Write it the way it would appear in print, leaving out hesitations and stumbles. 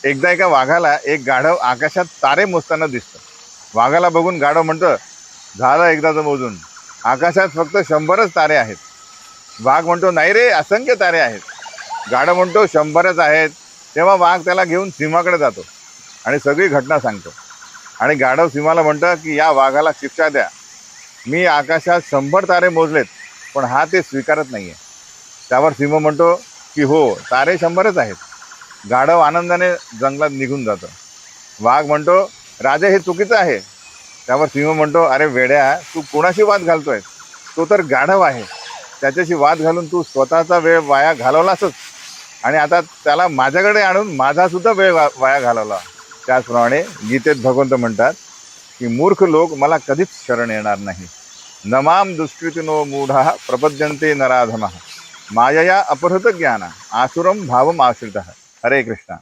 एकदा एका वाघाला एक गाढव आकाशात तारे मोजताना दिसतं. वाघाला बघून गाढव म्हणतं, झालं एकदाचं मोजून, आकाशात फक्त 100च तारे आहेत. वाघ म्हणतो, नाही रे, असंख्य तारे आहेत. गाढव म्हणतो, 100च आहेत. तेव्हा वाघ त्याला घेऊन सिंहाकडे जातो आणि सगळी घटना सांगतो. आणि गाढव सिंहाला म्हणतं की या वाघाला शिक्षा द्या. मी आकाशात 100 तारे मोजलेत, पण हा ते स्वीकारत नाही आहे. त्यावर सिंह म्हणतो की हो, तारे 100च आहेत. गाढव आनंदाने जंगलात निघून जातं. वाघ म्हणतो, राजा, हे चुकीचं आहे. त्यावर सिंह म्हणतो, अरे वेड्या, तू कोणाशी वाद घालतोय? तो तर गाढव आहे. त्याच्याशी वाद घालून तू स्वतःचा वेळ वाया घालवलासच, आणि आता त्याला माझ्याकडे आणून माझासुद्धा वेळ वाया घालवला. त्याचप्रमाणे गीतेत भगवंत म्हणतात की मूर्ख लोक मला कधीच शरण येणार नाही. नमाम दुष्कृतिनो मूढा प्रपद्यन्ते नराधमः मायया अपहृत ज्ञान आसुरम भावम आश्रितः. हरे कृष्णा.